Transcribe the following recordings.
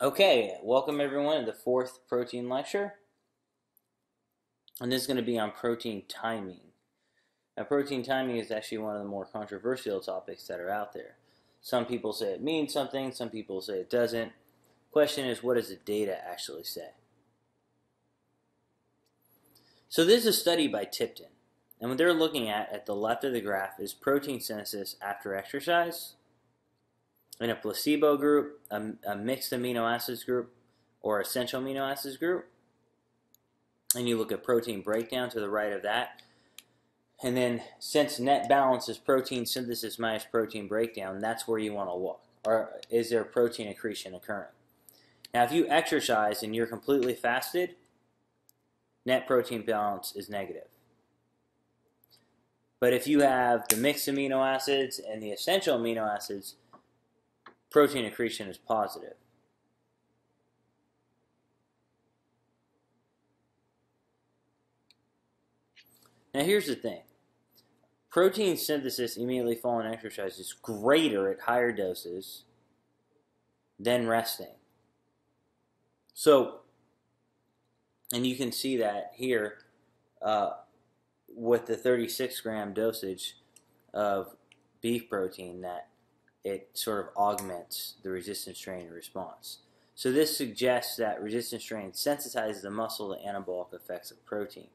Okay, welcome everyone to the fourth protein lecture. And this is going to be on protein timing. Now, protein timing is actually one of the more controversial topics that are out there. Some people say it means something, some people say it doesn't. Question is, what does the data actually say? So this is a study by Tipton. And what they're looking at the left of the graph, is protein synthesis after exercise in a placebo group, a mixed amino acids group, or essential amino acids group. And you look at protein breakdown to the right of that. And then since net balance is protein synthesis minus protein breakdown, that's where you want to look. Or is there protein accretion occurring? Now, if you exercise and you're completely fasted, net protein balance is negative. But if you have the mixed amino acids and the essential amino acids, protein accretion is positive. Now here's the thing. Protein synthesis immediately following exercise is greater at higher doses than resting. So, and you can see that here with the 36-gram dosage of beef protein, that it sort of augments the resistance training response. So this suggests that resistance training sensitizes the muscle to anabolic effects of protein.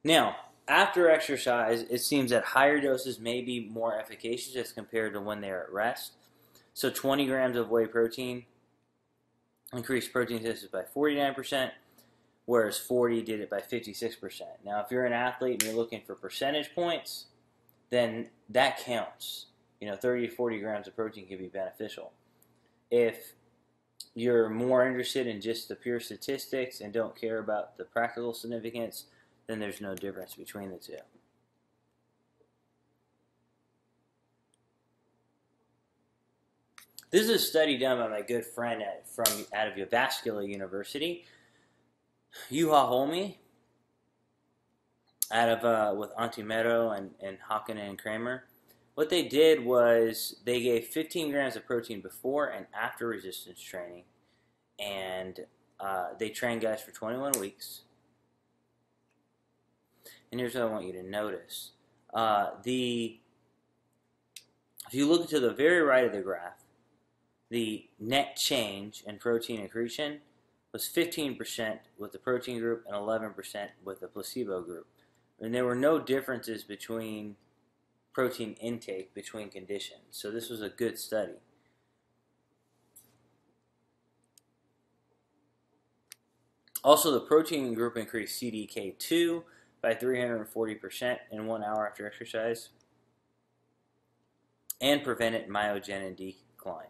Now, after exercise, it seems that higher doses may be more efficacious as compared to when they're at rest. So 20 grams of whey protein increased protein synthesis by 49%, whereas 40 did it by 56%. Now, if you're an athlete and you're looking for percentage points, then that counts. 30 to 40 grams of protein can be beneficial. If you're more interested in just the pure statistics and don't care about the practical significance, then there's no difference between the two. This is a study done by my good friend out of Vascular University, Juha Holmi, with Antimero and Hakkinen and Kramer. What they did was they gave 15 grams of protein before and after resistance training, and they trained guys for 21 weeks. And here's what I want you to notice. If you look to the very right of the graph, the net change in protein accretion was 15% with the protein group and 11% with the placebo group. And there were no differences between protein intake between conditions. So this was a good study. Also, the protein group increased CDK2 by 340% in 1 hour after exercise and prevented myogenin decline.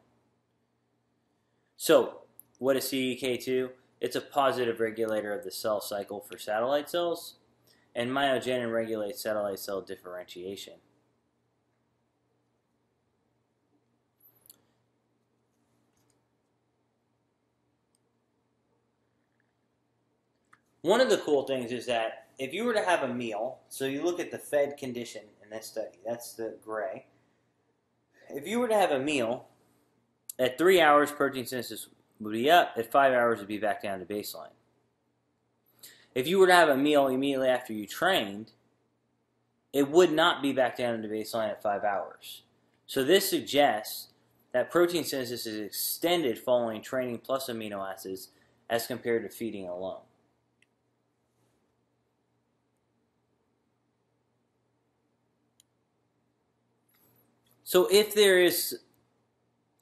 So, what is CDK2? It's a positive regulator of the cell cycle for satellite cells, and myogenin regulates satellite cell differentiation. One of the cool things is that if you were to have a meal, so you look at the fed condition in this study, that's the gray. If you were to have a meal, at 3 hours, protein synthesis would be up. At 5 hours, it would be back down to baseline. If you were to have a meal immediately after you trained, it would not be back down to baseline at 5 hours. So this suggests that protein synthesis is extended following training plus amino acids as compared to feeding alone. So if there is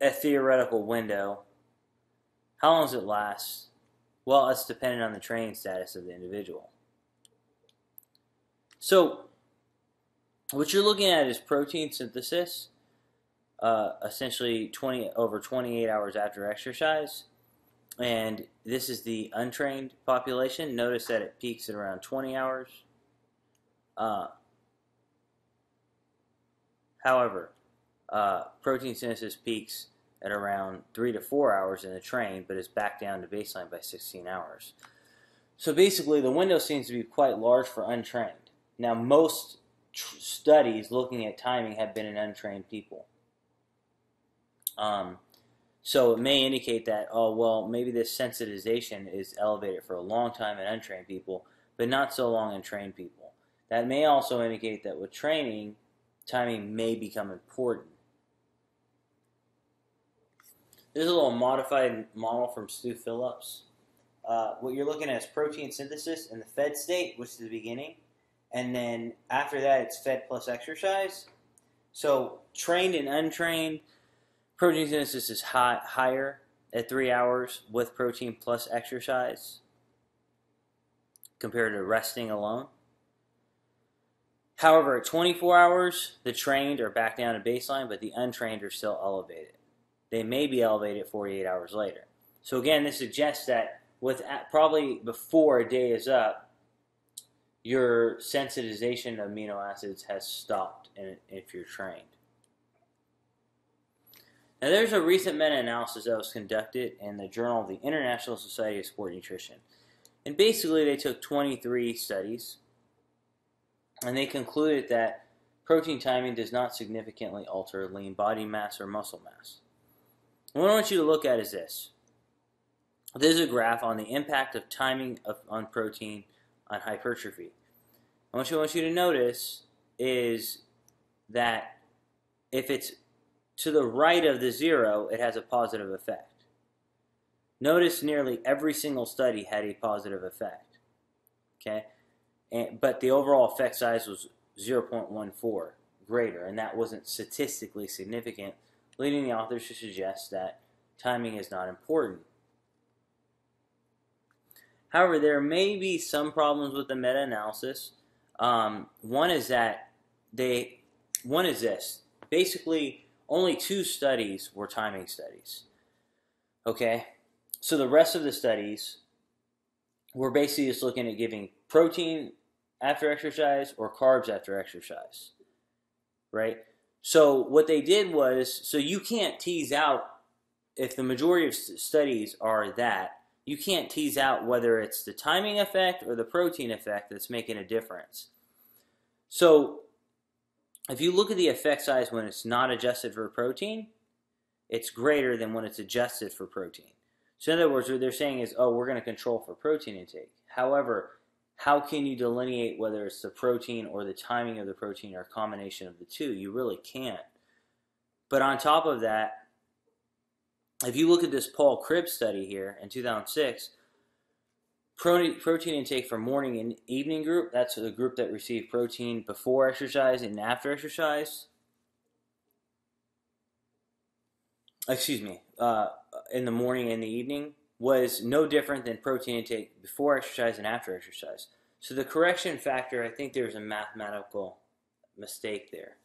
a theoretical window, how long does it last? Well, it's dependent on the training status of the individual. So what you're looking at is protein synthesis, essentially over 28 hours after exercise. And this is the untrained population. Notice that it peaks at around 20 hours. However, protein synthesis peaks at around 3 to 4 hours in the train, but is back down to baseline by 16 hours. So basically, the window seems to be quite large for untrained. Now, most studies looking at timing have been in untrained people. So it may indicate that, oh, well, maybe this sensitization is elevated for a long time in untrained people, but not so long in trained people. That may also indicate that with training, timing may become important. This is a little modified model from Stu Phillips. What you're looking at is protein synthesis in the fed state, which is the beginning. And then after that, it's fed plus exercise. So trained and untrained, protein synthesis is higher at 3 hours with protein plus exercise compared to resting alone. However, at 24 hours, the trained are back down to baseline, but the untrained are still elevated. They may be elevated 48 hours later. So again, this suggests that probably before a day is up, your sensitization of amino acids has stopped if you're trained. Now, there's a recent meta-analysis that was conducted in the Journal of the International Society of Sport Nutrition. And basically, they took 23 studies, and they concluded that protein timing does not significantly alter lean body mass or muscle mass. And what I want you to look at is this. This is a graph on the impact of timing on protein on hypertrophy. What I want you to notice is that if it's to the right of the 0, it has a positive effect. Notice nearly every single study had a positive effect. Okay, but the overall effect size was 0.14 greater, and that wasn't statistically significant, leading the authors to suggest that timing is not important. However, there may be some problems with the meta-analysis. One is this. Basically, only 2 studies were timing studies. Okay? So the rest of the studies were basically just looking at giving protein after exercise or carbs after exercise. Right? So what they did was, so you can't tease out, if the majority of studies are that, you can't tease out whether it's the timing effect or the protein effect that's making a difference. So if you look at the effect size when it's not adjusted for protein, it's greater than when it's adjusted for protein. So in other words, what they're saying is, oh, we're going to control for protein intake. However, how can you delineate whether it's the protein or the timing of the protein or a combination of the two? You really can't. But on top of that, if you look at this Paul Cribb study here in 2006, protein intake for morning and evening group, that's the group that received protein before exercise and after exercise. In the morning and the evening, was no different than protein intake before exercise and after exercise. So the correction factor, I think there's a mathematical mistake there.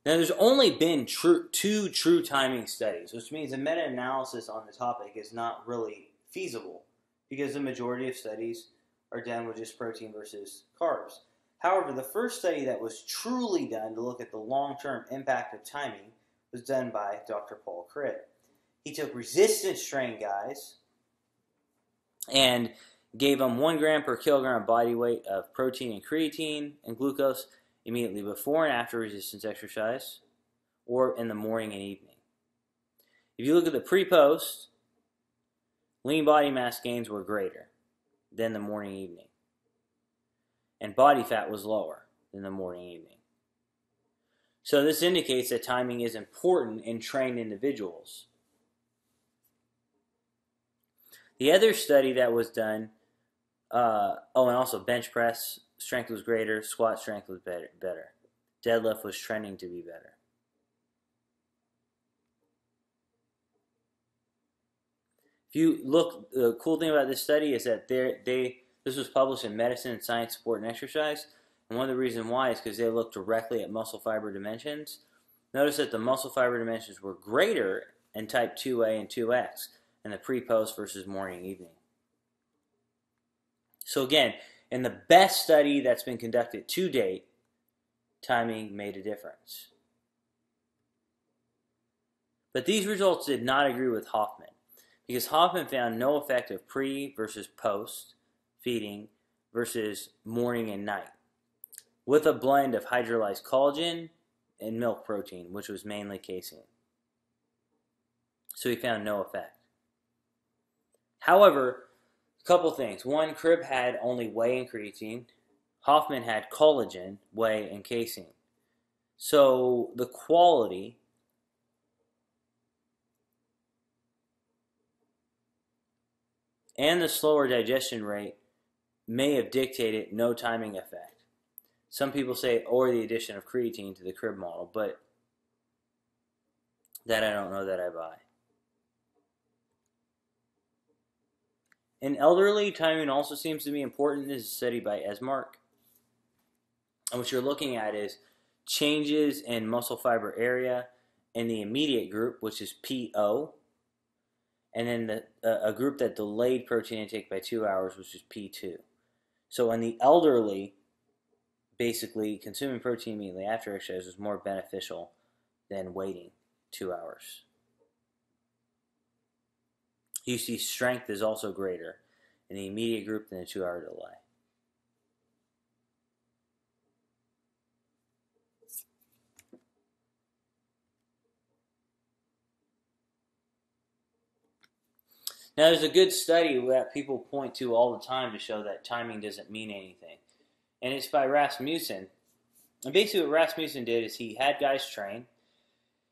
Now, there's only been 2 true timing studies, which means a meta-analysis on the topic is not really feasible because the majority of studies are done with just protein versus carbs. However, the first study that was truly done to look at the long-term impact of timing was done by Dr. Paul Cribb. He took resistance-trained guys and gave them 1 gram per kilogram body weight of protein and creatine and glucose immediately before and after resistance exercise, or in the morning and evening. If you look at the pre-post, lean body mass gains were greater than the morning evening, and body fat was lower than the morning evening. So this indicates that timing is important in trained individuals. The other study that was done, and also bench press strength was greater, squat strength was better. Deadlift was trending to be better. If you look, the cool thing about this study is that this was published in Medicine and Science, Sport and Exercise, and one of the reasons why is because they looked directly at muscle fiber dimensions. Notice that the muscle fiber dimensions were greater in type 2A and 2X in the pre-post versus morning evening. So again, in the best study that's been conducted to date, timing made a difference. But these results did not agree with Hoffman. because Hoffman found no effect of pre versus post feeding versus morning and night, with a blend of hydrolyzed collagen and milk protein, which was mainly casein. So he found no effect. However, a couple things. One, Cribb had only whey and creatine. Hoffman had collagen, whey, and casein. So the quality and the slower digestion rate may have dictated no timing effect. Some people say, or the addition of creatine to the Cribb model, but that I don't know that I buy. In elderly, timing also seems to be important. This is a study by Esmark. And what you're looking at is changes in muscle fiber area in the immediate group, which is PO, and then a group that delayed protein intake by 2 hours, which is P2. So in the elderly, basically, consuming protein immediately after exercise was more beneficial than waiting 2 hours. You see strength is also greater in the immediate group than the 2 hour delay. Now, there's a good study that people point to all the time to show that timing doesn't mean anything. And it's by Rasmussen. And basically what Rasmussen did is he had guys train.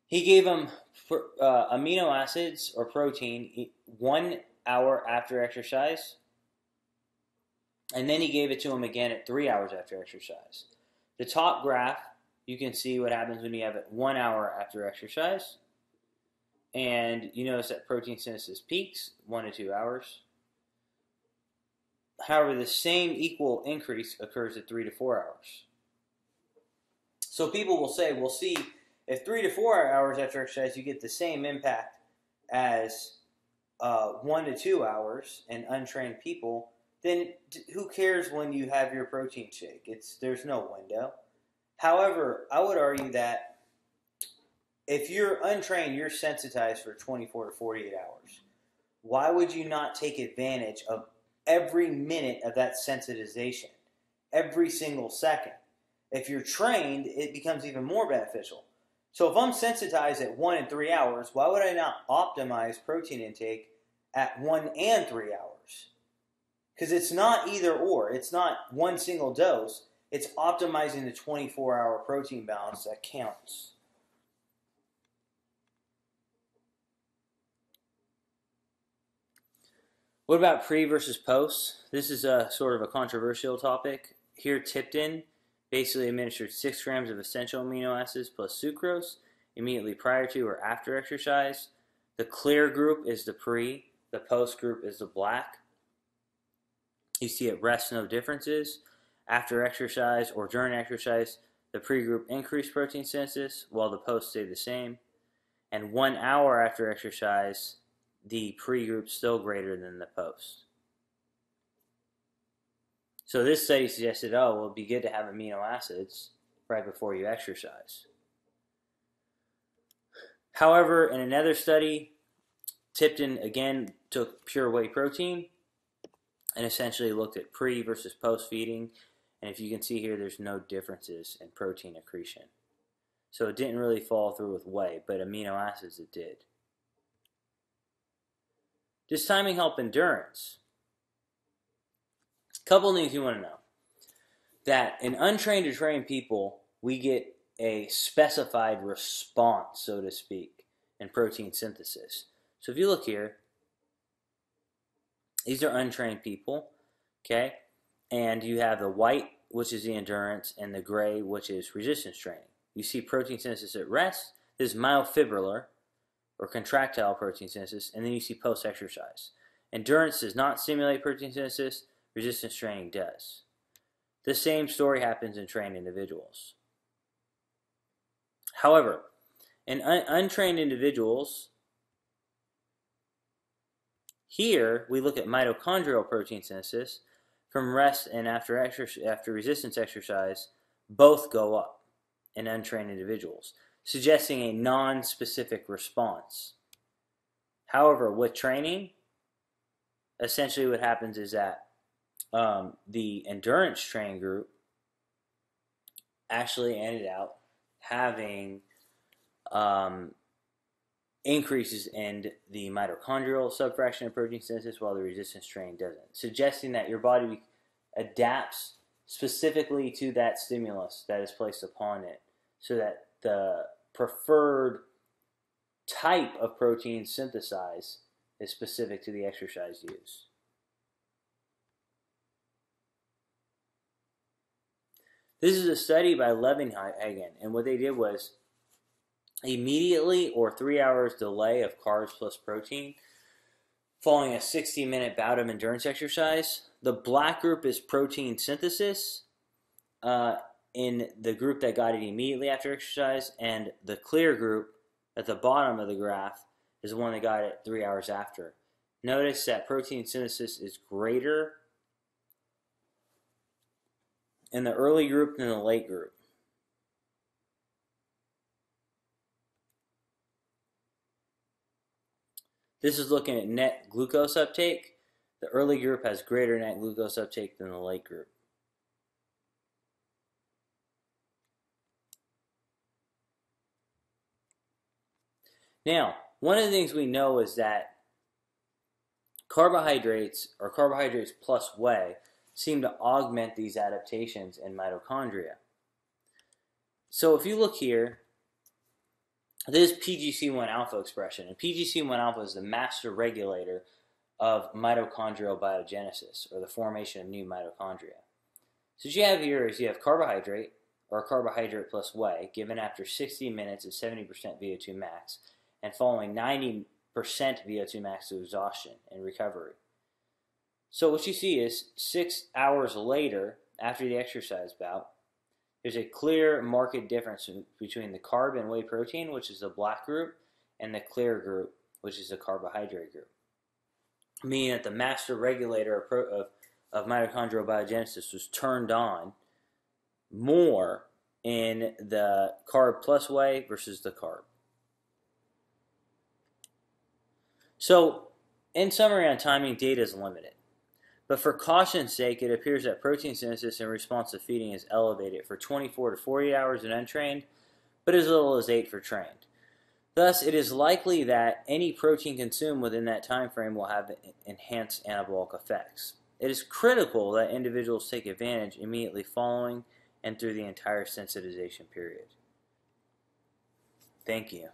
He gave them amino acids or protein 1 hour after exercise. And then he gave it to them again at 3 hours after exercise. The top graph, you can see what happens when you have it 1 hour after exercise. And you notice that protein synthesis peaks 1 to 2 hours. However, the same equal increase occurs at 3 to 4 hours. So people will say, well, see, if 3 to 4 hours after exercise you get the same impact as 1 to 2 hours in untrained people, then who cares when you have your protein shake? There's no window. However, I would argue that if you're untrained, you're sensitized for 24 to 48 hours. Why would you not take advantage of every minute of that sensitization? Every single second. If you're trained, it becomes even more beneficial. So if I'm sensitized at 1 and 3 hours, why would I not optimize protein intake at 1 and 3 hours? Because it's not either or. It's not one single dose. It's optimizing the 24-hour protein balance that counts. What about pre versus post? This is a sort of a controversial topic. Here, Tipton basically administered 6 grams of essential amino acids plus sucrose immediately prior to or after exercise. The clear group is the pre, the post group is the black. You see at rest no differences. After exercise or during exercise, the pre group increased protein synthesis while the post stayed the same. And 1 hour after exercise, the pre-group still greater than the post. So this study suggested, oh, well, it'd be good to have amino acids right before you exercise. However, in another study, Tipton again took pure whey protein and essentially looked at pre versus post feeding. And if you can see here, there's no differences in protein accretion. So it didn't really follow through with whey, but amino acids it did. Does timing help endurance? A couple things you want to know. That in untrained to trained people, we get a specified response, so to speak, in protein synthesis. So if you look here, these are untrained people, okay? And you have the white, which is the endurance, and the gray, which is resistance training. You see protein synthesis at rest. This is myofibrillar, or contractile protein synthesis, and then you see post-exercise. Endurance does not stimulate protein synthesis, resistance training does. The same story happens in trained individuals. However, in untrained individuals, here we look at mitochondrial protein synthesis. From rest and after resistance exercise, both go up in untrained individuals, suggesting a non-specific response. However, with training, essentially what happens is that the endurance training group actually ended out having increases in the mitochondrial subfraction of protein synthesis while the resistance training doesn't, suggesting that your body adapts specifically to that stimulus that is placed upon it so that the preferred type of protein synthesized is specific to the exercise use. This is a study by Levenhagen, and what they did was immediately or 3 hours delay of carbs plus protein following a 60-minute bout of endurance exercise. The black group is protein synthesis in the group that got it immediately after exercise, and the clear group at the bottom of the graph is the one that got it 3 hours after. Notice that protein synthesis is greater in the early group than the late group. This is looking at net glucose uptake. The early group has greater net glucose uptake than the late group. Now, one of the things we know is that carbohydrates, or carbohydrates plus whey, seem to augment these adaptations in mitochondria. So if you look here, this is PGC1 alpha expression, and PGC1 alpha is the master regulator of mitochondrial biogenesis, or the formation of new mitochondria. So what you have here is you have carbohydrate, or carbohydrate plus whey, given after 60 minutes at 70% VO2 max, and following 90% VO2 max to exhaustion and recovery. So what you see is 6 hours later, after the exercise bout, there's a clear marked difference between the carb and whey protein, which is the black group, and the clear group, which is the carbohydrate group. Meaning that the master regulator of mitochondrial biogenesis was turned on more in the carb plus whey versus the carb. So, in summary on timing, data is limited. But for caution's sake, it appears that protein synthesis in response to feeding is elevated for 24 to 48 hours in untrained, but as little as 8 for trained. Thus, it is likely that any protein consumed within that time frame will have enhanced anabolic effects. It is critical that individuals take advantage immediately following and through the entire sensitization period. Thank you.